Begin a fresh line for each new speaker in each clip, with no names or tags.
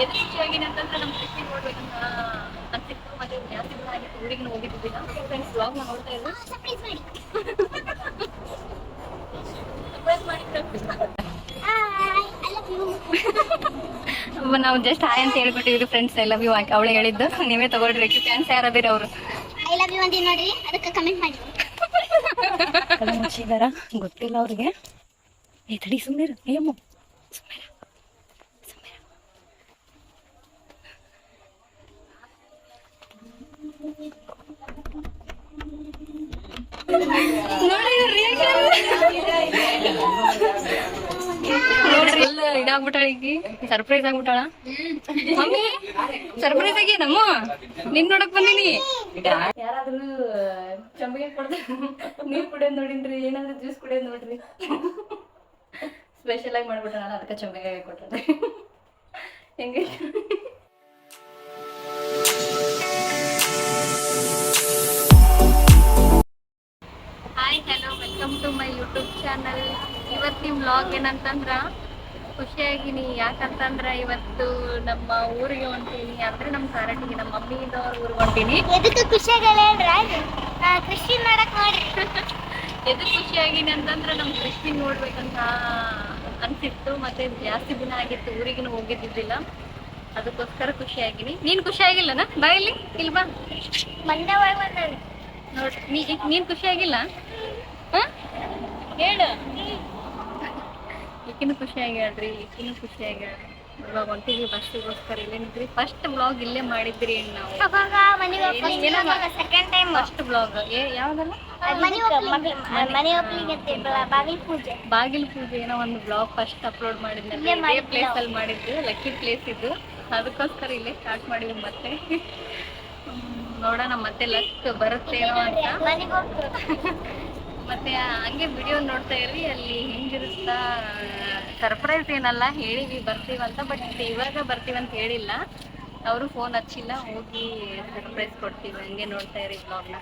ಎದು ಖುಷಿಯಾಗಿದೆ ಅಂತಂದ್ರೆ ನಮ್ಮ ಕೃಷಿ ನೋಡ್ಬೇಕಂತ ಅನ್ಸಿತ್ತು. ಮತ್ತೆ ಜಾಸ್ತಿ ದಿನ ಆಗಿತ್ತು ಊರಿಗೆ ಹೋಗಿದ್ದಿಲ್ಲ. ಫ್ರೆಂಡ್ಸ್ ವ್ಲಾಗ್ನ ನೋಡ್ತಾ ಇದ್ರು. ಸರ್ಪ್ರೈಸ್ ಮಾಡಿ ನಾವು ಜಸ್ಟ್ ಹಾಯ್ ಅಂತ ಹೇಳ್ಬಿಟ್ಟಿದ್ವಿ ಫ್ರೆಂಡ್ಸ್. ಐ ಲವ್ ಯು ಅವಳು ಹೇಳಿದ್ದು. ನೀವೇ ತಗೊಳ್ರಿ. ಫ್ಯಾನ್ಸ್ ಯಾರದಿರ ಅವರು
ಐ ಲವ್ ಯು ಅಂತ ನೋಡ್ರಿ, ಅದಕ್ಕೆ ಕಮೆಂಟ್ ಮಾಡಿ.
ಮುಚ್ಚಿದಾರ ಗೊತ್ತಿಲ್ಲ ಅವ್ರಿಗೆ. ಏ ತಡಿ ಸುಮ್ಮನೆ ಅಯ್ಯಮ್ಮ ಸುಮ್ಮನೆ ನೋಡ್ರಿ ಎಲ್ಲ ಇದಾಗ್ಬಿಟ್ಟಾಳ. ಈಗ ಸರ್ಪ್ರೈಸ್ ಆಗ್ಬಿಟ್ಟಾಳ. ಮಮ್ಮಿ ಸರ್ಪ್ರೈಸ್ ಆಗಿ ನಮ್ಮ ನಿನ್ ನೋಡಕ್ ಬಂದೀನಿ. ಯಾರಾದ್ರೂ ಚಂಬಿಗೆ ಕೊಡ್ದ ನೀರ್ ಕುಡಿಯೋದ್ ನೋಡಿನ್ರಿ, ಏನಾದ್ರು ಜ್ಯೂಸ್ ಕುಡಿಯೋದ್ ನೋಡ್ರಿ. ಸ್ಪೆಷಲ್ ಆಗಿ ಮಾಡ್ಬಿಟ್ಟಾಳ, ಅದಕ್ಕೆ ಚಂಬಿಗೆ ಕೊಟ್ಟೆ. ಹೆಂಗೆ hi hello welcome to my YouTube channel. ಇವತ್ತಿನ ವ್ಲಾಗ್ ಏನಂತಂದ್ರ ಖುಷಿಯಾಗಿನಿ. ಯಾಕಂತಂದ್ರ ಇವತ್ತು ನಮ್ಮ ಊರಿಗೆ ಹೊಂಟೀನಿ, ಅಂದ್ರೆ ನಮ್ಮ ಸಾರಟಿಗೆ ನಮ್ಮ ಮಮ್ಮಿದವ್ರ ಊರಿಗೆ ಹೊಂಟೀನಿ.
ಎದಕ್ಕೆ ಖುಷಿಯಾಗಲ್ಲ ಕೃಷಿ ಮಾಡಕ್ ನೋಡಿ.
ಎದಕ್ಕೆ ಖುಷಿಯಾಗಿನಿ ಅಂತಂದ್ರೆ ನಮ್ಮ ಕೃಷಿ ನೋಡ್ಬೇಕಂತ ಅನ್ಸಿತ್ತು. ಮತ್ತೆ ಜಾಸ್ತಿ ದಿನ ಆಗಿತ್ತು ಊರಿಗೂ ಹೋಗಿದ್ದಿದ್ದಿಲ್ಲ, ಅದಕ್ಕೋಸ್ಕರ ಖುಷಿಯಾಗಿನಿ. ನೀನ್ ಖುಷಿಯಾಗಿಲ್ಲನ? ಬಾ ಇಲ್ಲಿ ಇಲ್ಲಿ ಬಾ.
ಮಂಡ್ಯ
ನೋಡ್ರಿ ನೀನ್ ಖುಷಿಯಾಗಿಲ್ಲ? ಹೇಳು. ಈಕಿನೂ ಖುಷಿಯಾಗಿ ಹೇಳ್ರಿ, ಈಕಿನೂ ಖುಷಿಯಾಗಿ ಹೇಳ್ರಿ. ಇವಾಗ ಹೊಂಟಿದ್ವಿ ಬಸ್ಸಿಗೋಸ್ಕರ. ಇಲ್ಲೇನಿದ್ರಿ ಫಸ್ಟ್ ಬ್ಲಾಗ್ ಇಲ್ಲೇ ಮಾಡಿದ್ರಿ ನಾವು.
ಸೆಕೆಂಡ್ ಟೈಮ್
ಫಸ್ಟ್ ಬ್ಲಾಗ್ ಯಾವ್ದಲ್ಲ ಬಾಗಿಲು ಪೂಜೆ ಏನೋ ಒಂದು ಬ್ಲಾಗ್ ಫಸ್ಟ್ ಅಪ್ಲೋಡ್ ಮಾಡಿದ್ದೆ. ಪ್ಲೇಸ್ ಅಲ್ಲಿ ಮಾಡಿದ್ದು, ಲಕ್ಕಿ ಪ್ಲೇಸ್ ಇದು. ಅದಕ್ಕೋಸ್ಕರ ಇಲ್ಲೇ ಸ್ಟಾರ್ಟ್ ಮಾಡಿದ್ವಿ. ಮತ್ತೆ ನೋಡೋಣ ಮತ್ತೆ ಲಕ್ ಬರುತ್ತೇನೋ ಅಂತ. ಮತ್ತೆ ಹಂಗೆ ವಿಡಿಯೋ ನೋಡ್ತಾ ಇರ್ರಿ, ಅಲ್ಲಿ ಹೆಂಗಿರುತ್ತಾ. ಸರ್ಪ್ರೈಸ್ ಏನಲ್ಲ, ಹೇಳಿವಿ ಬರ್ತೀವಂತ, ಬಟ್ ಇವಾಗ ಬರ್ತೀವಂತ ಹೇಳಿಲ್ಲ. ಅವರು ಫೋನ್ ಹಚ್ಚಿಲ್ಲ, ಹೋಗಿ ಸರ್ಪ್ರೈಸ್ ಕೊಡ್ತೀವಿ. ಹಂಗೆ ನೋಡ್ತಾ ಇರಿ ಬ್ಲಾಗ್ನ.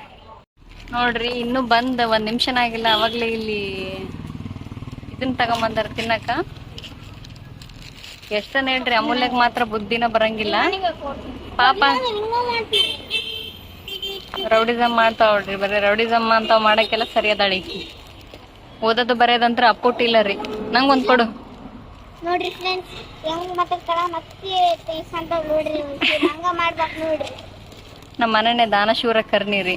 ನೋಡ್ರಿ ಇನ್ನೂ ಬಂದ್ 1 ನಿಮಿಷನ ಆಗಿಲ್ಲ, ಅವಾಗ್ಲೇ ಇಲ್ಲಿ ಇದನ್ನ ತಗೊಂಬಂದಾರ ತಿನ್ನಕ. ಎಷ್ಟನ್ನ ಹೇಳ್ರಿ, ಅಮೂಲ್ಯಗ್ ಮಾತ್ರ ಬುದ್ಧಿನ ಬರಂಗಿಲ್ಲ ಪಾಪ. ರೌಡಿಸಮ್ ಮಾಡ್ತಾವ್ರಿ, ಬರೀ ರೌಡಿಸಮ್ ಅಂತ ಮಾಡಕ್ಕೆಲ್ಲ ಸರಿಯಾದಳಿ. ಓದೋದು ಬರೆಯೋದಂತ್ರ ಅಪ್ಪುಟ್ಟಿಲ್ಲ ರೀ. ನಂಗೊಂದ್ ಕೊಡು.
ನೋಡ್ರಿ ಫ್ರೆಂಡ್ಸ್ ಹೆಂಗ್ ಮಾತಾಡ್ತಾಳ, ಮತ್ತೆ ಅಂತ ನೋಡ್ರಿ ಹಂಗ ಮಾಡ್ಬೇಕು ನೋಡ್ರಿ.
ನಮ್ಮ ಮನೆನೇ ದಾನಶೂರ ಕರ್ನಿ ರೀ.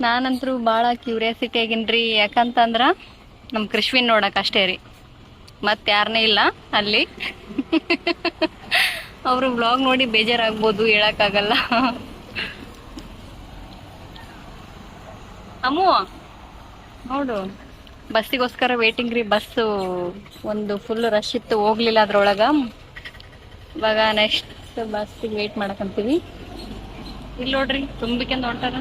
ನಾನಂತರೂ ಭಾಳ ಕ್ಯೂರಿಯಾಸಿಟಿ ಆಗಿನ್ರಿ. ಯಾಕಂತಂದ್ರ ನಮ್ಮ ಕೃಷ್ವಿನ್ ನೋಡಕ್ ಅಷ್ಟೇ ರೀ, ಮತ್ತೆ ಯಾರನ್ನೇ ಇಲ್ಲ ಅಲ್ಲಿ. ಅವರು ವ್ಲಾಗ್ ನೋಡಿ ಬೇಜಾರಾಗ್ಬೋದು, ಹೇಳಕ್ಕಾಗಲ್ಲ. ಅಮ್ಮು ನೋಡು, ಬಸ್ಸಿಗೋಸ್ಕರ ವೇಟಿಂಗ್ ರೀ. ಬಸ್ಸು ಒಂದು ಫುಲ್ ರಶ್ ಇತ್ತು, ಹೋಗ್ಲಿಲ್ಲ ಅದ್ರೊಳಗ. ಇವಾಗ ನೆಕ್ಸ್ಟ್ ಬಸ್ಸಿಗೆ ವೇಟ್ ಮಾಡಕಂತೀವಿ. ಇಲ್ಲಿ ನೋಡ್ರಿ ತುಂಬಿಕೆಂದು ಹೊಂಟಾರ.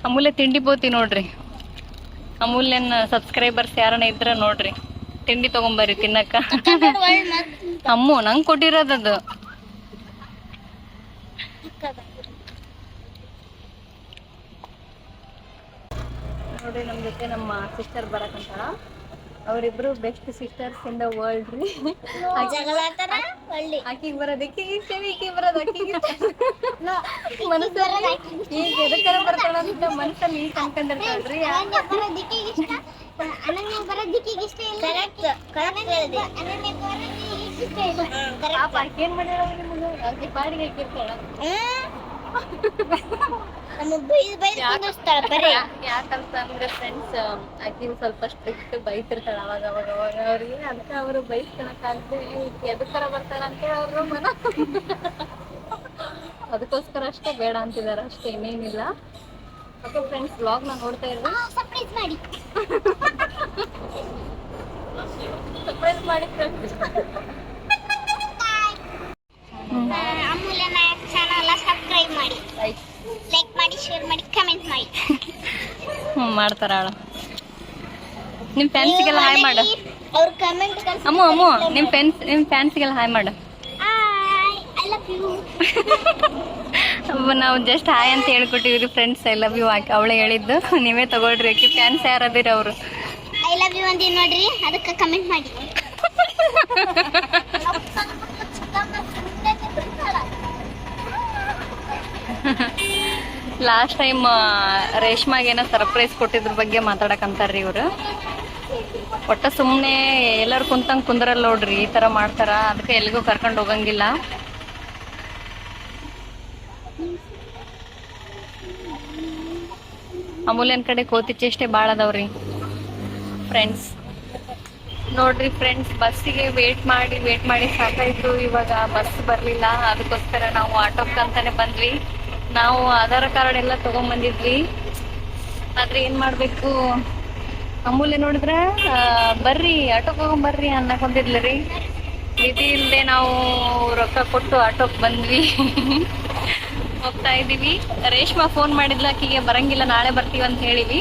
ಅಮೂಲ್ಯ ತಿಂಡಿ ಬೋತಿ ನೋಡ್ರಿ. ಅಮೂಲ್ಯನ್ ಸಬ್ಸ್ಕ್ರೈಬರ್ಸ್ ಯಾರನ್ನ ಇದ್ರ ನೋಡ್ರಿ, ತಿಂಡಿ ತಗೊಂಬರ್ರಿ ತಿನ್ನಕ್ಕ. ಅಮ್ಮು ನಂಗೆ ಕೊಟ್ಟಿರೋದದು. ನೋಡ್ರಿ ನಮ್ ಜೊತೆ ನಮ್ಮ ಸಿಸ್ಟರ್ ಬರಕಂತಾಳ. ಅವರಿಬ್ರು best sisters in the world ರೀ. ಆಕಿಗೆ ಬರೋದು ಈಕಿಗೆ ಇಷ್ಟ, ಈಕಿಗೆ ಬರೋದು ಆಕಿಗೆ ಇಷ್ಟ. ಮನಸ್ಸಲ್ಲಿ ಈಗ ಎದಕ್ಕಾರ ಬರ್ತಾಳ ಅಂತ ಮನಸ್ಸಲ್ಲಿ ಈಗ ಅನ್ಕೊಂಡಿರ್ತಾಳ್ರಿ. ಏನ್ ಮಾಡ್ಯಾರ ನಿಮ್ಗೆ? ಆಕೆ ಬಾಡಿಗೆ ಹಾಕಿರ್ತಾಳ. ಯಾಕಂತಂದ್ರೆ ಫ್ರೆಂಡ್ಸ್ ಆಕಿ ಸ್ವಲ್ಪ ಸ್ಟ್ರಿಕ್ಟ್ ಬೈತಿರ್ತಾಳ ಅವಾಗ ಅವಾಗ ಅವಾಗ ಅವ್ರಿಗೆ. ಅದಕ್ಕೆ ಅವರು ಬೈಸ್ಕೊಳಕ್ಕಾಗದೆ ಎದಕ್ಕಾರ ಬರ್ತಾರ ಅಂತ ಅವ್ರು ಮನ. ಅದಕ್ಕೋಸ್ಕರ ಅಷ್ಟೇ ಬೇಡ ಅಂತಿದಾರ ಅಷ್ಟೇ, ಇನ್ನೇನಿಲ್ಲ. ಓಕೆ ಫ್ರೆಂಡ್ಸ್, ವ್ಲಾಗ್ನ ನೋಡ್ತಾ ಇರ್ರಿ.
ಸರ್ಪ್ರೈಸ್ ಮಾಡಿ
ಸರ್ಪ್ರೈಸ್ ಮಾಡಿ ಫ್ರೆಂಡ್ಸ್.
ಅಮೂಲ್ಯ ನಾಯಕ್ ಚಾನಲ್ ಸಬ್ಸ್ಕ್ರೈಬ್ ಮಾಡಿ, ಲೈಕ್ ಮಾಡಿ, ಶೇರ್ ಮಾಡಿ, ಕಮೆಂಟ್ ಮಾಡಿ.
ಮಾಡ್ತಾರ ಆಳ. ನಿಮ್ ಫ್ಯಾನ್ಸಿಗೆಲ್ಲ ಹಾಯ್ ಮಾಡು.
ಅವ್ರ ಕಮೆಂಟ್
ಅಮ್ಮು ಅಮ್ಮು ನಿಮ್ ಫ್ಯಾನ್ಸಿಗೆಲ್ಲ ಹಾಯ್ ಮಾಡು.
I love you.
ನಾವು ಜಸ್ಟ್ ಹಾಯ್ ಅಂತ ಹೇಳ್ಕೊಟ್ಟಿವ್ರಿ ಫ್ರೆಂಡ್ಸ್. ಐ ಲವ್ ಯು ಹಾಕಿ ಅವಳೇ ಹೇಳಿದ್ದು. ನೀವೇ ತಗೊಳ್ರಿ. ಆಕಿ ಫ್ಯಾನ್ಸ್ ಯಾರದಿರ ಅವರು.
ಐ ಲವ್ ಯು ಅಂದಿ ನೋಡ್ರಿ, ಅದಕ್ಕೆ ಕಮೆಂಟ್ ಮಾಡಿ.
ಲಾಸ್ಟ್ ಟೈಮ್ ರೇಷ್ಮಾಗೇನೋ ಸರ್ಪ್ರೈಸ್ ಕೊಟ್ಟಿದ್ರ ಬಗ್ಗೆ ಮಾತಾಡಕಂತಾರ್ರಿ ಇವ್ರು. ಒಟ್ಟ ಸುಮ್ಮನೆ ಎಲ್ಲರೂ ಕುಂತಂಗೆ ಕುಂದ್ರಲ್ಲ ನೋಡ್ರಿ, ಈ ಥರ ಮಾಡ್ತಾರ. ಅದಕ್ಕೆ ಎಲ್ಲಿಗೂ ಕರ್ಕೊಂಡು ಹೋಗಂಗಿಲ್ಲ. ಅಮೂಲ್ಯನ ಕಡೆ ಕೋತಿ ಚೇಷ್ಟೆ ಭಾಳ ಅದಾವ್ರಿ ಫ್ರೆಂಡ್ಸ್. ನೋಡ್ರಿ ಫ್ರೆಂಡ್ಸ್, ಬಸ್ಸಿಗೆ ವೇಟ್ ಮಾಡಿ ಸಾಕಾಯ್ತು. ಇವಾಗ ಬಸ್ ಬರಲಿಲ್ಲ. ಅದಕ್ಕೋಸ್ಕರ ನಾವು ಆಟೋಕ್ಕಂತಾನೆ ಬಂದ್ವಿ. ನಾವು ಆಧಾರ್ ಕಾರ್ಡ್ ಎಲ್ಲ ತಗೊಂಡ್ಬಂದಿದ್ವಿ. ಆದ್ರೆ ಏನ್ ಮಾಡ್ಬೇಕು, ಅಮೂಲ್ಯ ನೋಡಿದ್ರ ಬರ್ರಿ ಆಟೋಕ್ ಹೋಗೊಂಬರ್ರಿ ಅನ್ನಕೊಂತಿದ್ಲರಿ. ವಿಧಿ ಇಲ್ಲದೆ ನಾವು ರೊಕ್ಕ ಕೊಟ್ಟು ಆಟೋಕ್ ಬಂದ್ವಿ. ಹೋಗ್ತಾ ಇದೀವಿ. ರೇಷ್ಮಾ ಫೋನ್ ಮಾಡಿದ್ಲ, ಆಕಿಗೆ ಬರಂಗಿಲ್ಲ, ನಾಳೆ ಬರ್ತೀವಿ ಅಂತ ಹೇಳಿವಿ.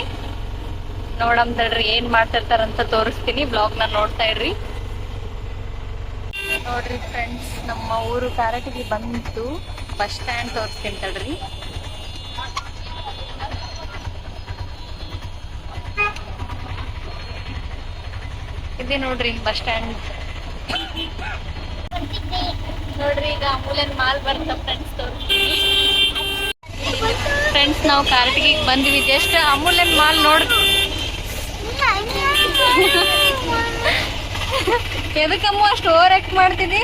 ನೋಡಮ್ ತಡ್ರಿ ಏನ್ ಮಾಡ್ತಿರ್ತಾರಂತ ತೋರಿಸ್ತೀನಿ. ಬ್ಲಾಗ್ನ ನೋಡ್ತಾ ಇರ್ರಿ. ನೋಡ್ರಿ ಫ್ರೆಂಡ್ಸ್, ನಮ್ಮ ಊರು ಕಾರಟಗಿ ಬಂತು. ಬಸ್ ಸ್ಟ್ಯಾಂಡ್ ತೋರಿಸ್ತೀನಿ ತಡ್ರಿ. ಇದೆ ನೋಡ್ರಿ ಬಸ್ ಸ್ಟ್ಯಾಂಡ್. ನೋಡ್ರಿ ಈಗ ಅಮೂಲ್ಯನ್ ಮಾಲ್ ಬರ್ತ ಫ್ರೆಂಡ್ಸ್ ತೋರಿಸ್ತೀನಿ. ಫ್ರೆಂಡ್ಸ್, ನಾವು ಕಾರಟಗಿಗೆ ಬಂದ್ವಿ. ಜಸ್ಟ್ ಅಮೂಲ್ಯನ್ ಮಾಲ್ ಎದಕ್ಕಮ್ಮ ಅಷ್ಟು ಓವರ್ ಆಕ್ಟ್ ಮಾಡ್ತಿದ್ದಿ?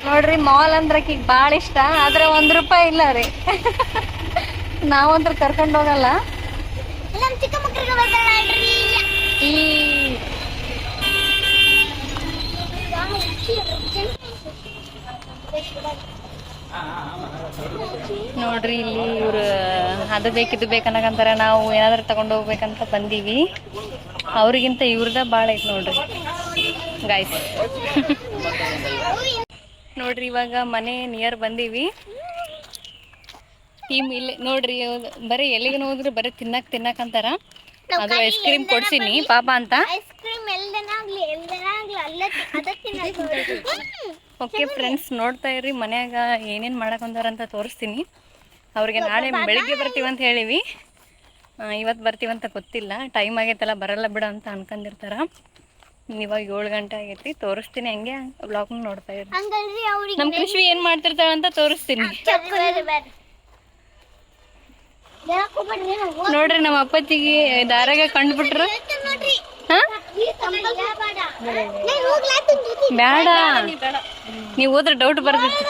ನೋಡ್ರಿ, ಮಾಲ್ ಅಂದ್ರೆ ಆಕಿಗೆ ಭಾಳ ಇಷ್ಟ. ಆದ್ರೆ ₹1 ಇಲ್ಲ ರೀ. ನಾವಂತ್ರ ಕರ್ಕೊಂಡು ಹೋಗಲ್ಲ. ಈ ನೋಡ್ರಿ ಇಲ್ಲಿ ಇವ್ರು ಅದು ಬೇಕಿದ್ದು ಬೇಕನ್ನಕಂತಾರ. ನಾವು ಏನಾದ್ರು ತಗೊಂಡು ಹೋಗ್ಬೇಕಂತ ಬಂದೀವಿ. ಅವ್ರಿಗಿಂತ ಇವ್ರದ ಭಾಳ ಐತಿ ನೋಡ್ರಿ ಗಾಯ್ಸ್. ನೋಡ್ರಿ ಇವಾಗ ಮನೆ ನಿಯರ್ ಬಂದೀವಿ. ಇಲ್ಲಿ ನೋಡ್ರಿ, ಬರೀ ಎಲ್ಲಿಗೆ ಹೋದ್ರೆ ಬರೀ ತಿನ್ನಕ್ ಅಂತಾರ. ಅದು ಐಸ್ ಕ್ರೀಮ್ ಕೊಡ್ಸಿನಿ ಪಾಪ ಅಂತ. ಓಕೆ ಫ್ರೆಂಡ್ಸ್, ನೋಡ್ತಾ ಇರ್ರಿ. ಮನ್ಯಾಗ ಏನೇನು ಮಾಡಕೊಂತಾರಂತ ತೋರಿಸ್ತೀನಿ. ಅವ್ರಿಗೆ ನಾಳೆ ಬೆಳಿಗ್ಗೆ ಬರ್ತೀವಂತ ಹೇಳಿವಿ. ಇವತ್ತು ಬರ್ತೀವಂತ ಗೊತ್ತಿಲ್ಲ. ಟೈಮ್ ಆಗೈತಲ್ಲ, ಬರಲ್ಲ ಬಿಡ ಅಂತ ಅನ್ಕೊಂಡಿರ್ತಾರ. ಇವಾಗ 7 ಗಂಟೆ ಆಗೈತಿ. ತೋರಿಸ್ತೀನಿ, ಹಂಗೆ ಬ್ಲಾಗ್ನ ನೋಡ್ತಾ ಇರ್ರಿ. ನಮ್ಮ ಕೃಷಿ ಏನ್ ಮಾಡ್ತಿರ್ತಾಳ ಅಂತ ತೋರಿಸ್ತೀನಿ. ನೋಡ್ರಿ, ನಮ್ಮ ಅಪ್ಪಾಜಿಗೆ ದಾರಾಗ ಕಂಡ್ಬಿಟ್ರು. ಬೇಡ, ನೀವ್ ಹೋದ್ರೆ ಡೌಟ್ ಬರ್ತೈತಿ.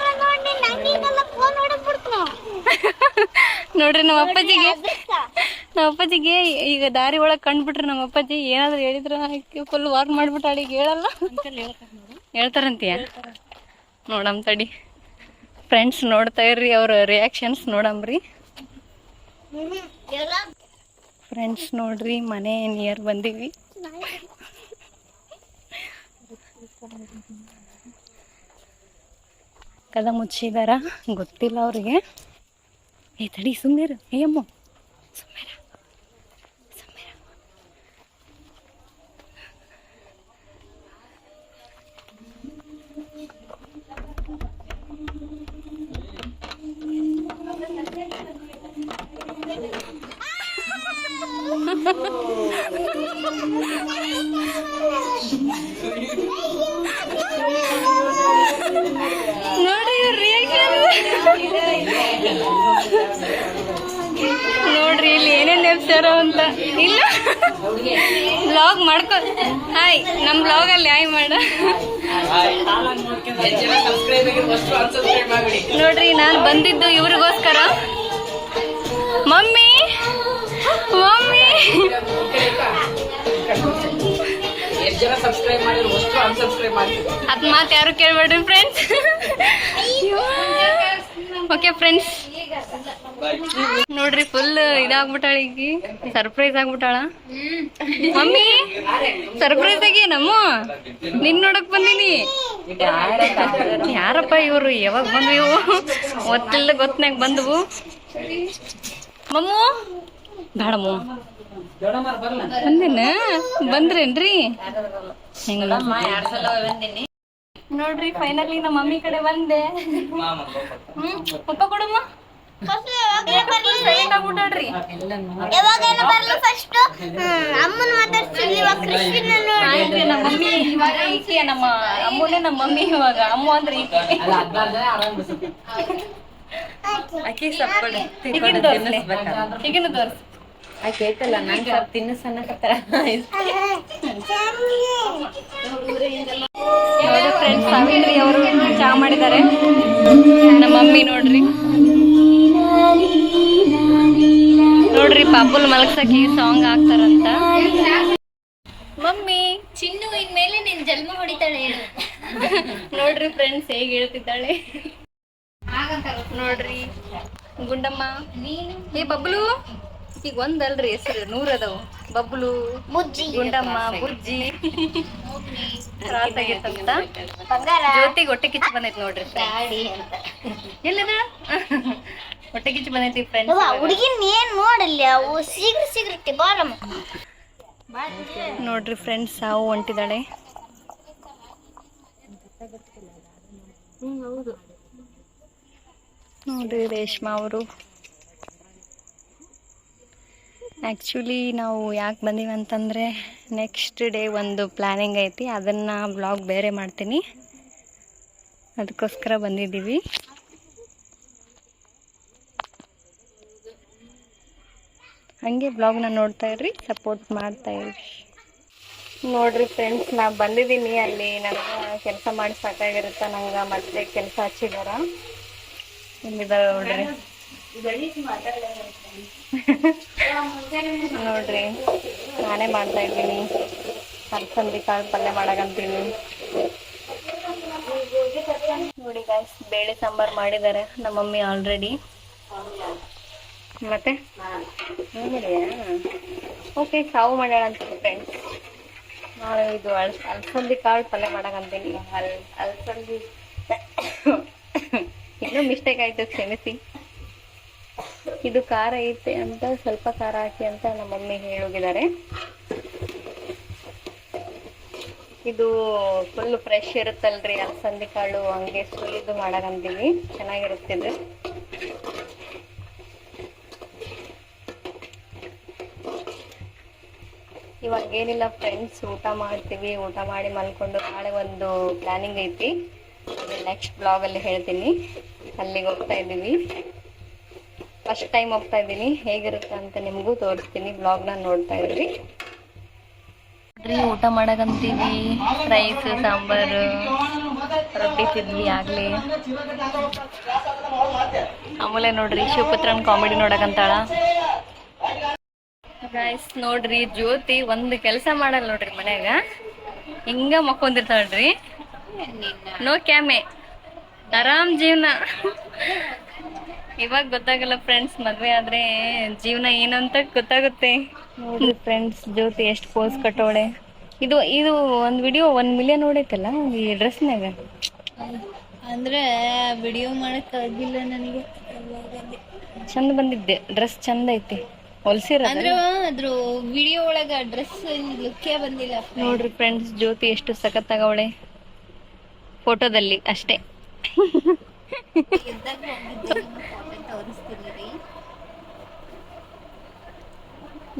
ನೋಡ್ರಿ, ನಮ್ಮ ಅಪ್ಪಾಜಿಗೆ ಈಗ ದಾರಿ ಒಳಗ್ ಕಂಡ್ಬಿಟ್ರಿ. ನಮ್ಮ ಅಪ್ಪಾಜಿ ಏನಾದ್ರು ಹೇಳಿದ್ರ ಫುಲ್ ವಾಕ್ ಮಾಡ್ಬಿಟ್ಟಾಳ. ಈಗ ಹೇಳಲ್ಲ, ಹೇಳ್ತಾರಂತೀಯ? ನೋಡಮ್ ತಡಿ ಫ್ರೆಂಡ್ಸ್, ನೋಡ್ತಾ ಇರ್ರಿ ಅವ್ರ ರಿಯಾಕ್ಷನ್ಸ್ ನೋಡಮ್ರಿ. ಫ್ರೆಂಡ್ಸ್ ನೋಡ್ರಿ, ಮನೆ ನಿಯರ್ ಬಂದೀವಿ. ಕದ ಮುಚ್ಚಿದಾರ, ಗೊತ್ತಿಲ್ಲ ಅವ್ರಿಗೆ. ಏ ತಡಿ, ಸುಮ್ಮನೆ ಅಯ್ಯಮ್ಮ, ಸುಮ್ಮನೆ. ನೋಡಿ ರಿಯಾಕ್ಷನ್ ನೋಡ್ರಿ, ಇಲ್ಲಿ ಏನೇನ್ ನೆಪ್ಸ್ಯಾರ ಅಂತ. ಇಲ್ಲ ಬ್ಲಾಗ್ ಮಾಡ್ಕೊ. ಹಾಯ್, ನಮ್ ಬ್ಲಾಗ್ ಅಲ್ಲಿ ಹಾಯ್ ಮಾಡ. ನೋಡ್ರಿ, ನಾನು ಬಂದಿದ್ದು ಇವ್ರಿಗೋಸ್ಕರ. ಮಮ್ಮಿ ಅದ್ ಮಾತು ಯಾರು ಕೇಳ್ಬೇಡ್ರಿ ಫ್ರೆಂಡ್ಸ್. ಓಕೆ ಫ್ರೆಂಡ್ಸ್, ನೋಡ್ರಿ ಫುಲ್ ಇದಾಗ್ಬಿಟ್ಟಾಳ. ಈಗ ಸರ್ಪ್ರೈಸ್ ಆಗ್ಬಿಟ್ಟಾಳ. ಮಮ್ಮಿ ಸರ್ಪ್ರೈಸ್ ಆಗಿ ನಮ್ಮ ನಿನ್ ನೋಡಕ್ ಬಂದೀನಿ. ಯಾರಪ್ಪ ಇವ್ರು? ಯಾವಾಗ ಬಂದ್ವು ಇವು? ಗೊತ್ತಿಲ್ಲ, ಗೊತ್ತನಾಗ ಬಂದವು. ಮಮ್ಮು ಬೇಡಮ್ಮ, ಬಂದಿನ ಬಂದ್ರೇನ್ರಿ? ನೋಡ್ರಿ ಫೈನಲಿ ನಮ್ಮ ಮಮ್ಮಿ ಕಡೆ ಬಂದೆ. ಪಪ್ಪ ಕೊಡಮ್ಮ. ಆಗ್ಬಿಟ್ಟಾಡ್ರಿ
ಯಾವಾಗೇನು ಬರಲ್ಲ ಫಸ್ಟ್ ಅಮ್ಮನ ಮಾತಾಡ್ತಿದ್ವಿ ಇವಾಗ ಕೃಷ್ಣ ನೋಡಿ
ನಮ್ಮ ಮಮ್ಮಿ ಇವಾಗ ಈಕೆ ನಮ್ಮ ಅಮ್ಮನೇ ನಮ್ಮ ಮಮ್ಮಿ ಇವಾಗ ಅಮ್ಮ ಅಂದ್ರೆ ಈಕೆ
ಆಕಿ ಸಪ್ಪಡಿ
ಈಗಿನ ತೋರ್ಸಿ
ಆಕೆ ಐತಲ್ಲ ನಂಗೆ ಸ್ವಲ್ಪ ತಿನ್ನಿಸನ್ನಕತ್ತಾರ.
ನೋಡಿ ಫ್ರೆಂಡ್ಸ್, ಸಾವಿತ್ರಿ ಅವರು ಚಾ ಮಾಡಿದ್ದಾರೆ. ನಮ್ಮ ಮಮ್ಮಿ ನೋಡ್ರಿ ನೋಡ್ರಿ ಪಾಪುಲ್ ಮಲಗ್ಸಕ್ಕೆ ಸಾಂಗ್ ಹಾಕ್ತಾರಂತ. ಮಮ್ಮಿ
ಚಿನ್ನು ಇನ್ಮೇಲೆ ನಿನ್ ಜನ್ಮ ಹೊಡಿತಾಳೆ ಹೇಳು.
ನೋಡ್ರಿ ಫ್ರೆಂಡ್ಸ್ ಹೇಗೆ ಹೇಳ್ತಿದ್ದಾಳೆ ನೋಡ್ರಿ. ಗುಂಡಮ್ಮ ಏ ಬಬ್ಲು, ಈಗ ಒಂದಲ್ರಿ ಹೆಸರು 100 ಅದಾವು. ಬಬ್ಲು,
ಬುಜ್ಜಿ,
ಗುಂಡಮ್ಮ, ಬುಜ್ಜಿ ರಾಸಾಗಿತ್ತಂತ.
ಬಂಗಾರ,
ಜ್ಯೋತಿಗೆ ಹೊಟ್ಟೆ ಕಿಚ್ಚು ಬಂದೈತಿ ನೋಡ್ರಿ.
ಗಾಡಿ ಅಂತ
ಎಲ್ಲದ ಹೊಟ್ಟೆ ಕಿಚ್ಚು ಬಂದೈತಿ ಫ್ರೆಂಡ್ಸ್.
ಹುಡುಗಿನ ಏನ್ ನೋಡಲ್ಲ ಅವು ಸಿಗ್ರಟಿ ಬಾರಮ್ಮ
ನೋಡ್ರಿ ಫ್ರೆಂಡ್ಸ್, ಸಾವು ಹೊಂಟಿದ್ದಾಳೆ. ನೋಡ್ರಿ ರೇಷ್ಮಾ ಅವರು. ಆ್ಯಕ್ಚುಲಿ ನಾವು ಯಾಕೆ ಬಂದೀವಿ ಅಂತಂದರೆ ನೆಕ್ಸ್ಟ್ ಡೇ ಒಂದು ಪ್ಲ್ಯಾನಿಂಗ್ ಐತಿ, ಅದನ್ನು ಬ್ಲಾಗ್ ಬೇರೆ ಮಾಡ್ತೀನಿ, ಅದಕ್ಕೋಸ್ಕರ ಬಂದಿದ್ದೀವಿ. ಹಾಗೆ ಬ್ಲಾಗ್ನ ನೋಡ್ತಾ ಇರ್ರಿ, ಸಪೋರ್ಟ್ ಮಾಡ್ತಾ ಇರ್ರಿ. ನೋಡ್ರಿ ಫ್ರೆಂಡ್ಸ್, ನಾ ಬಂದಿದ್ದೀನಿ ಅಲ್ಲಿ. ನನಗೆ ಕೆಲಸ ಮಾಡಿ ಸಾಕಾಗಿರುತ್ತೆ, ನಂಗೆ ಮತ್ತೆ ಕೆಲಸ ಹಚ್ಚಿದಾರ. ಇಲ್ಲಿದ್ದಾರೆ ನೋಡ್ರಿ. ನೋಡ್ರಿ ನಾನೇ ಮಾಡ್ತಾ ಇದ್ದೀನಿ. ಅಲಸಂದಿ ಕಾಳು ಪಲ್ಯ ಮಾಡಕಂತೀನಿ. ನೋಡಿ ಗಾಯ್ಸ್, ಬೇಳೆ ಸಾಂಬಾರು ಮಾಡಿದ್ದಾರೆ ನಮ್ಮ ಮಮ್ಮಿ ಆಲ್ರೆಡಿ. ಮತ್ತೆ ಓಕೆ, ಸಾವು ಮಾಡ್ಯಾಳ ಅಂತ ಫ್ರೆಂಡ್ಸ್. ನಾನು ಇದು ಅಲಸಂದಿ ಕಾಳು ಪಲ್ಯ ಮಾಡಕಂತೀನಿ. ಅಲಸಂದಿ ಇನ್ನೂ ಮಿಸ್ಟೇಕ್ ಆಯ್ತು, ಕ್ಷಮಿಸಿ. ಇದು ಖಾರ ಐತೆ ಅಂತ ಸ್ವಲ್ಪ ಖಾರ ಹಾಕಿ ಅಂತ ನಮ್ಮ ಮಮ್ಮಿ ಹೇಳೋಗಿದ್ದಾರೆ. ಇದು ಫುಲ್ ಫ್ರೆಶ್ ಇರುತ್ತಲ್ರಿ ಅಲಸಂದಿ ಕಾಳು, ಹಂಗೆ ಸುಲಿದು ಮಾಡಕಂತೀವಿ, ಚೆನ್ನಾಗಿರುತ್ತಿದೆ. ಇವಾಗ ಏನಿಲ್ಲ ಫ್ರೆಂಡ್ಸ್, ಊಟ ಮಾಡ್ತೀವಿ. ಊಟ ಮಾಡಿ ಮಲ್ಕೊಂಡು ನಾಳೆ ಒಂದು ಪ್ಲಾನಿಂಗ್ ಐತಿ, ನೆಕ್ಸ್ಟ್ ಬ್ಲಾಗಲ್ಲಿ ಹೇಳ್ತೀನಿ. ಅಲ್ಲಿಗೆ ಹೋಗ್ತಾ ಇದ್ದೀವಿ, ಫಸ್ಟ್ ಟೈಮ್ ಹೋಗ್ತಾ ಇದ್ದೀನಿ. ಹೇಗಿರುತ್ತೆ ಅಂತ ನಿಮಗೂ ತೋರಿಸ್ತೀನಿ, ಬ್ಲಾಗ್ನ ನೋಡ್ತಾ ಇದ್ರಿ. ಊಟ ಮಾಡಕಂತೀವಿ. ರೈಸ್, ಸಾಂಬಾರು, ರೊಟ್ಟಿ ತಿಂದ್ವಿ ಆಗಲಿ. ಆಮೇಲೆ ನೋಡ್ರಿ ಶಿವಪುತ್ರನ್ ಕಾಮಿಡಿ ನೋಡಕಂತಾಳ. ಗೈಸ್ ನೋಡ್ರಿ, ಜ್ಯೋತಿ ಒಂದು ಕೆಲಸ ಮಾಡಲ್ಲ ನೋಡ್ರಿ ಮನ್ಯಾಗ, ಹಿಂಗ ಮಕ್ಕೊಂದಿರ್ತಾಳ್ರಿ. ನೋ ಕ್ಯಾಮೆ, ಆರಾಮ್ ಜೀವನ. ಇವಾಗ ಗೊತ್ತಾಗಲ್ಲ ಫ್ರೆಂಡ್ಸ್, ಮದ್ವೆ ಆದ್ರೆ ಜೀವನ ಏನು ಅಂತ ಗೊತ್ತಾಗುತ್ತೆ. ನೋಡ್ರಿ ಫ್ರೆಂಡ್ಸ್, ಜ್ಯೋತಿ ಎಷ್ಟು ಪೋಸ್ ಕಟ್ಟೋಳೆ. ಇದು ಒಂದು ವಿಡಿಯೋ 1 ಮಿಲಿಯನ್ ನೋಡೈತಲ್ಲ ಈ ಡ್ರೆಸ್ನಾಗ.
ಅಂದ್ರೆ ವಿಡಿಯೋ ಮಾಡಕ್ ಆಗಿಲ್ಲ ನನಗೆ.
ಚಂದ ಬಂದಿದ್ದೆ, ಡ್ರೆಸ್ ಚಂದ ಐತಿ. ಹೊಲ್ಸಿರೋದು
ಅದ್ರ ವಿಡಿಯೋ ಒಳಗ ಡ್ರೆಸ್ ಲುಕ್ಕೇ ಬಂದಿಲ್ಲ.
ನೋಡ್ರಿ ಫ್ರೆಂಡ್ಸ್, ಜ್ಯೋತಿ ಎಷ್ಟು ಸಖತ್ತಾಗವಳೆ ಫೋಟೋದಲ್ಲಿ ಅಷ್ಟೇ.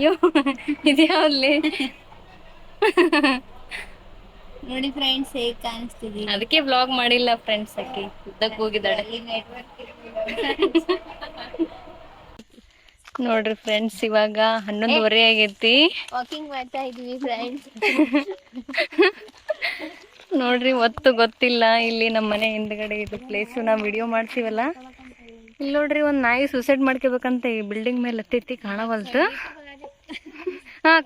ಯೋ ಇದ್ಯಾವ್ಲಿ
ನೋಡಿ ಫ್ರೆಂಡ್ಸ್, ಹೇಗ್ ಕಾಣಿಸ್ತಿದಿ.
ಅದಕ್ಕೆ ವ್ಲಾಗ್ ಮಾಡಿಲ್ಲ ಫ್ರೆಂಡ್ಸ್, ಆಕಿ ಉದ್ದಕ್ಕೆ ಹೋಗಿದ್ದಾಳೆ. ನೋಡ್ರಿ ಫ್ರೆಂಡ್ಸ್, ಇವಾಗ 11:30 ಆಗೈತಿ.
ವಾಕಿಂಗ್ ಮಾಡ್ತಾ ಇದೀವಿ ಫ್ರೆಂಡ್ಸ್.
ನೋಡ್ರಿ, ಒತ್ತು ಗೊತ್ತಿಲ್ಲ. ಇಲ್ಲಿ ನಮ್ಮ ಮನೆ ಹಿಂದ್ಗಡೆ ಇದು ಪ್ಲೇಸು, ನಾವು ವಿಡಿಯೋ ಮಾಡ್ತೀವಲ್ಲ, ಇಲ್ಲಿ ನೋಡ್ರಿ ಒಂದು ನಾಯಿ ಸೂಸೈಡ್ ಮಾಡ್ಕೋಬೇಕಂತ ಈ ಬಿಲ್ಡಿಂಗ್ ಮೇಲೆ ಹತ್ತೈತಿ, ಕಾಣವಲ್ತು.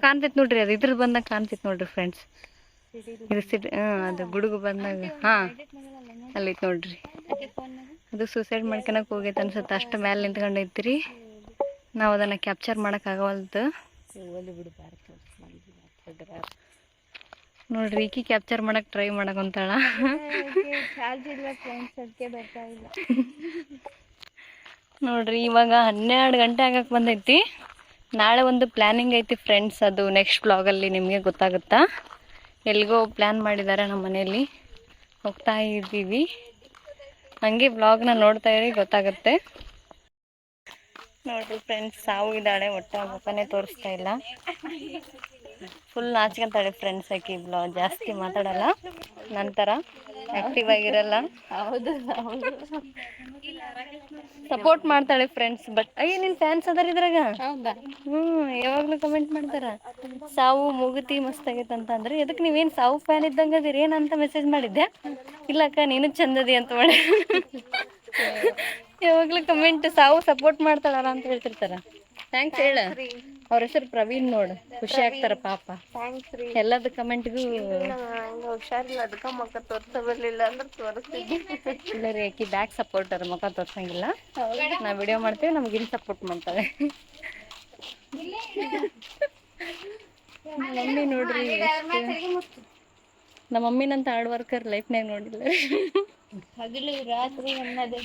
ಕಾಣ್ತೈತಿ ನೋಡ್ರಿ, ಅದು ಇದ್ರ ಬಂದಾಗ ಕಾಣ್ತೈತಿ ನೋಡ್ರಿ ಫ್ರೆಂಡ್ಸ್. ಇದು ಅದು ಗುಡುಗು ಬಂದಾಗ ಅಲ್ಲೈತಿ ನೋಡ್ರಿ. ಅದು ಸೂಸೈಡ್ ಮಾಡ್ಕೊಳಕ್ ಹೋಗೈತೆ ಅನ್ಸುತ್ತೆ, ಅಷ್ಟು ಮೇಲೆ ನಿಂತ್ಕೊಂಡೈತ್ರಿ. ನಾವು ಅದನ್ನ ಕ್ಯಾಪ್ಚರ್ ಮಾಡಕ್ ಆಗವಲ್ತು ನೋಡ್ರಿ. ಈಕಿ ಕ್ಯಾಪ್ಚರ್ ಮಾಡಕ್ ಟ್ರೈ ಮಾಡಕಂತಾಳ. ನೋಡ್ರಿ, ಇವಾಗ 12 ಗಂಟೆ ಆಗಕ್ ಬಂದೈತಿ. ನಾಳೆ ಒಂದು ಪ್ಲಾನಿಂಗ್ ಐತಿ ಫ್ರೆಂಡ್ಸ್, ಅದು ನೆಕ್ಸ್ಟ್ ಬ್ಲಾಗಲ್ಲಿ ನಿಮಗೆ ಗೊತ್ತಾಗುತ್ತಾ. ಎಲ್ಲಿಗೋ ಪ್ಲ್ಯಾನ್ ಮಾಡಿದ್ದಾರೆ ನಮ್ಮ ಮನೆಯಲ್ಲಿ, ಹೋಗ್ತಾ ಇದ್ದೀವಿ. ಹಂಗೆ ಬ್ಲಾಗ್ನ ನೋಡ್ತಾ ಇರಿ, ಗೊತ್ತಾಗುತ್ತೆ. ನೋಡ್ರಿ ಫ್ರೆಂಡ್ಸ್, ಸಾವು ಇದ್ದಾಳೆ, ಒಟ್ಟ ಮುಖನೇ ತೋರಿಸ್ತಾ ಇಲ್ಲ. ಫುಲ್ ನಾಚ್ಕೊಂತಾಳೆ ಫ್ರೆಂಡ್ಸ್. ಆಕಿ ಜಾಸ್ತಿ ಮಾತಾಡಲ್ಲ, ನಂತರ ಆಕ್ಟಿವ್ ಆಗಿರಲ್ಲ. ಹೌದು, ಸಪೋರ್ಟ್ ಮಾಡ್ತಾಳೆ ಫ್ರೆಂಡ್ಸ್. ಬಟ್ ಅಯ್ಯ, ನಿನ್ ಫ್ಯಾನ್ಸ್ ಅದಾರ ಇದ್ರಾಗ. ಯಾವಾಗ್ಲೂ ಕಮೆಂಟ್ ಮಾಡ್ತಾರ, ಸಾವು ಮೂಗುತಿ ಮಸ್ತ್ ಆಗೈತೆ ಅಂತ. ಅಂದ್ರೆ ಎದಕ್ ನೀವೇನ್ ಸಾವು ಫ್ಯಾನ್ ಇದ್ದಂಗ ಅದಿರಿ ಏನಂತ ಮೆಸೇಜ್ ಮಾಡಿದ್ದೆ. ಇಲ್ಲಕ್ಕ ನೀನು ಚಂದದಿ ಅಂತ ಮಾಡಿ ಯಾವಾಗ್ಲೂ ಕಮೆಂಟ್ ಸಾವು ಸಪೋರ್ಟ್ ಮಾಡ್ತಾಳ ಅಂತ ಹೇಳ್ತಿರ್ತಾರ. ಥ್ಯಾಂಕ್ಸ್ ಹೇಳ. ಅವ್ರ ಹೆಸರು ಪ್ರವೀಣ್ ನೋಡು, ಖುಷಿ ಆಗ್ತಾರ ಪಾಪ. ಎಲ್ಲದ ಕಮೆಂಟ್ಗೂ ಹುಷಾರಿಲ್ಲ, ಅದಕ್ಕ ಮುಖ ತೋರ್ಸ ಬರ್ಲಿಲ್ಲ ಅಂದ್ರೆ ತೋರಿಸ್ತಿದ್ವಿ. ಇಲ್ಲ ರೀ, ಆಕಿ ಬ್ಯಾಕ್ ಸಪೋರ್ಟರ್, ಮುಖ ತೋರ್ಸಂಗಿಲ್ಲ. ನಾವು ವಿಡಿಯೋ ಮಾಡ್ತೀವಿ, ನಮ್ಗಿನ್ ಸಪೋರ್ಟ್ ಮಾಡ್ತಾಳೆ. ಮಮ್ಮಿ ನೋಡ್ರಿ, ನಮ್ಮ ಮಮ್ಮಿನಂತ ಹಾರ್ಡ್ ವರ್ಕರ್ ಲೈಫ್ನಾಗ ನೋಡಿಲ್ಲ. ಹಗಲು ರಾತ್ರಿ ಅನ್ನೋದೇ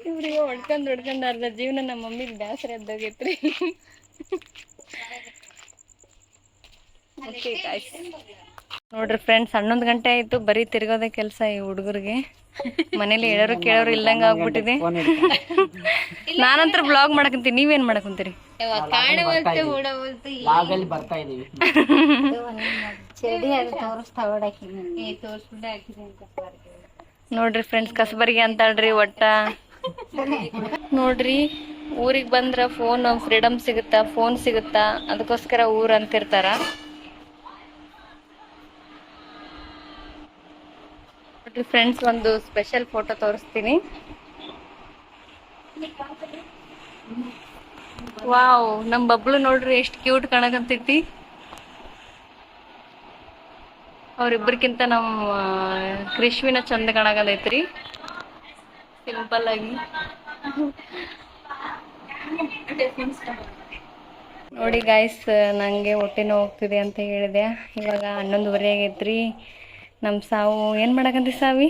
ಇವ್ರಿಗೆ ಹೊಡ್ಕೊಂಡ್ ಅರ್ಧ ಜೀವನ ನಮ್ಮ ಮಮ್ಮಿಗೆ ಬೇಸರ ಎದ್ದೋಗೈತ್ರಿ. ನೋಡ್ರಿ ಫ್ರೆಂಡ್ಸ್, 11 ಗಂಟೆ ಆಯ್ತು, ಬರೀ ತಿರ್ಗೋದೇ ಕೆಲಸ ಈ ಹುಡುಗರಿಗೆ. ಮನೇಲಿ ಹೇಳೋರು ಕೇಳೋರು ಇಲ್ದಂಗ ಆಗ್ಬಿಟ್ಟಿದೆ. ನಾನಂತರ ಬ್ಲಾಗ್ ಮಾಡಕಂತೀನಿ, ನೀವೇನ್ ಮಾಡಕಂತೀರಿ? ನೋಡ್ರಿ ಫ್ರೆಂಡ್ಸ್, ಕಸಬರಿಗೆ ಅಂತಾಳ್ರಿ ಒಟ್ಟ. ನೋಡ್ರಿ, ಊರಿಗೆ ಬಂದ್ರ ಫೋನ್ ಫ್ರೀಡಮ್ ಸಿಗುತ್ತಾ, ಫೋನ್ ಸಿಗುತ್ತಾ, ಅದಕ್ಕೋಸ್ಕರ ಊರ್ ಅಂತಿರ್ತಾರ. ನೋಡ್ರಿ ಫ್ರೆಂಡ್ಸ್, ಒಂದು ಸ್ಪೆಷಲ್ ಫೋಟೋ ತೋರಿಸ್ತೀನಿ. ವಾವ್, ನಮ್ ಬಬ್ಲು ನೋಡ್ರಿ ಎಷ್ಟು ಕ್ಯೂಟ್ ಕಾಣಕಂತೈತಿ. ಅವ್ರಿಬ್ರಕ್ಕಿಂತ ನಮ್ ಕ್ರಿಶ್ವಿನ ಚಂದ ಕಾಣಕತೈತ್ರಿ, ಸಿಂಪಲ್ ಆಗಿ. ನೋಡಿ ಗಾಯ್ಸ್, ನಂಗೆ ಹೊಟ್ಟೆ ನೋವು ಹೋಗ್ತಿದೆ ಅಂತ ಹೇಳಿದೆ. ಇವಾಗ 11:30 ಆಗೈತ್ರಿ. ನಮ್ಮ ಸಾವು ಏನ್ ಮಾಡಕಂತಿ ಸಾವಿ?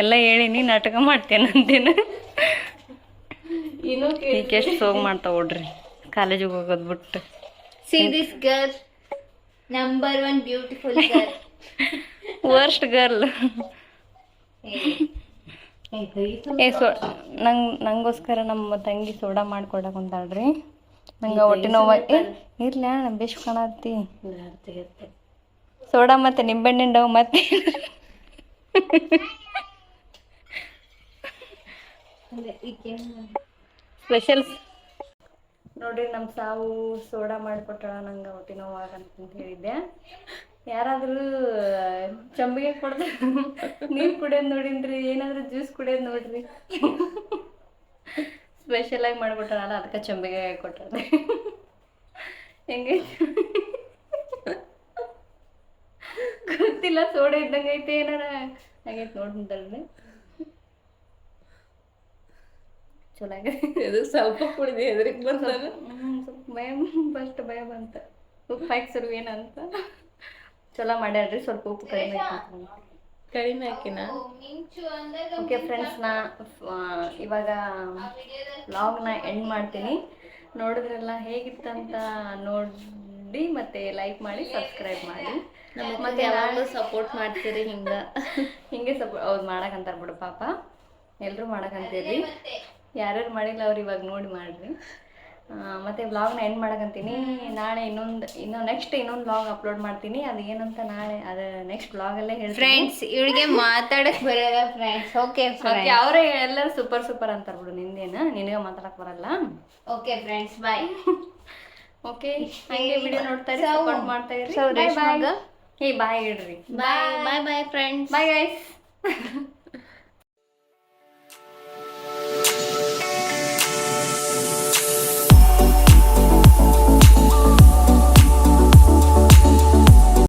ಎಲ್ಲ ಹೇಳಿನಿ, ನಾಟಕ ಮಾಡ್ತೇನೆ ಅಂತೇನು. ಈಗ ಎಷ್ಟು ಸೋಗ್ ಮಾಡ್ತಾವ ನೋಡ್ರಿ, ಕಾಲೇಜಿಗೆ ಹೋಗೋದ್ ಬಿಟ್ಟು.
See this girl, number 1 beautiful girl.
Worst girl. ನಂಗೋಸ್ಕರ ನಮ್ಮ ತಂಗಿ ಸೋಡಾ ಮಾಡ್ಕೊಡಕ್ ಕುಂತಾಳ್ರಿ. ನಂಗೆ ಹೊಟ್ಟೆ ನೋವು. ಇರ್ಲ ಬೇಷ್ ಕಾಣತ್ತಿ. ಸೋಡಾ ಮತ್ತೆ ನಿಂಬೆಹಣ್ಣಿನ ಡವ್ ಮತ್ತೆ ಸ್ಪೆಷಲ್. ನೋಡ್ರಿ, ನಮ್ಮ ಸಾವು ಸೋಡಾ ಮಾಡಿಕೊಟ್ಟಳ, ನಂಗೆ ಹೊಟ್ಟೆ ನೋವಾಗಂತ ಹೇಳಿದ್ದೆ. ಯಾರಾದ್ರೂ ಚಂಬಿಗೆ ಕೊಡ್ದ ನೀರು ಕುಡಿಯೋದು ನೋಡಿನ್ರಿ, ಏನಾದ್ರೂ ಜ್ಯೂಸ್ ಕುಡಿಯೋದು ನೋಡ್ರಿ. ಸ್ಪೆಷಲ್ ಆಗಿ ಮಾಡಿಕೊಟ್ಟಳಲ್ಲ, ಅದಕ್ಕೆ ಚಂಬಿಗೆ ಕೊಟ್ಟಾಳ. ಹೆಂಗೈತಿ ಗೊತ್ತಿಲ್ಲ, ಸೋಡಾ ಇದ್ದಂಗೆ ಐತೆ ಏನಾರ ಆಗೈತೆ ನೋಡ್ರಿ. ಚಲೋ ಆಗೈತೆ. ಸ್ವಲ್ಪ ಕುಡಿದೆ, ಎದ್ರಿಗೆ ಬಂದಾಗ ಸ್ವಲ್ಪ ಭಯ ಬಂತ. ಉಪ್ಪು ಹಾಕ್ಸರು ಏನಂತ. ಚಲೋ ಮಾಡ್ಯಾಳ್ರಿ, ಸ್ವಲ್ಪ ಉಪ್ಪು ಕಡಿಮೆ ಹಾಕಿನ. ಓಕೆ ಫ್ರೆಂಡ್ಸ್, ನಾ ಇವಾಗ ವ್ಲಾಗ್ನ ಎಂಡ್ ಮಾಡ್ತೀನಿ. ನೋಡಿದ್ರೆಲ್ಲ ಹೇಗಿತ್ತಂತ ನೋಡಿ ಮತ್ತೆ ಲೈಕ್ ಮಾಡಿ, ಸಬ್ಸ್ಕ್ರೈಬ್ ಮಾಡಿ. ಮತ್ತೆ ಯಾವಾಗಲೂ ಸಪೋರ್ಟ್ ಮಾಡ್ತೀರಿ. ಹಿಂಗೆ ಸಪೋರ್ಟ್ ಅವ್ರು ಮಾಡಕಂತಾರ ಬಿಡು ಪಾಪ, ಎಲ್ಲರೂ ಮಾಡಕಂತೀರಿ. ಯಾರ್ಯಾರು ಮಾಡಿಲ್ಲ ಅವ್ರು ಇವಾಗ ನೋಡಿ ಮಾಡ್ರಿ. ಮತ್ತೆ ವ್ಲಾಗ್ನ ಎಂಡ್ ಮಾಡಕಂತೀನಿ. ನಾಳೆ ನೆಕ್ಸ್ಟ್ ಇನ್ನೊಂದು ವ್ಲಾಗ್ ಅಪ್ಲೋಡ್ ಮಾಡ್ತೀನಿ. ಅದು ಏನಂತ ನಾಳೆ ಅದು ನೆಕ್ಸ್ಟ್ ವ್ಲಾಗಲ್ಲೇ ಹೇಳ್ತೀನಿ.
ಫ್ರೆಂಡ್ಸ್, ಇವಳಿಗೆ ಮಾತಾಡಕ್ ಬರಲ್ಲ ಫ್ರೆಂಡ್ಸ್. ಓಕೆ,
ಅವರೇ ಎಲ್ಲರೂ ಸೂಪರ್ ಅಂತಾರ ಬಿಡು. ನಿನಗೆ ಮಾತಾಡಕ್ ಬರಲ್ಲ. Okay friends, bye. ಓಕೆ, ಹಂಗೆ ವಿಡಿಯೋ ನೋಡ್ತಾ ಇರಿ, ಸಪೋರ್ಟ್ ಮಾಡ್ತಾ ಇರಿ. ಬಾಯ್ ಹೇಳ್ರಿ. Bye friends. Bye guys.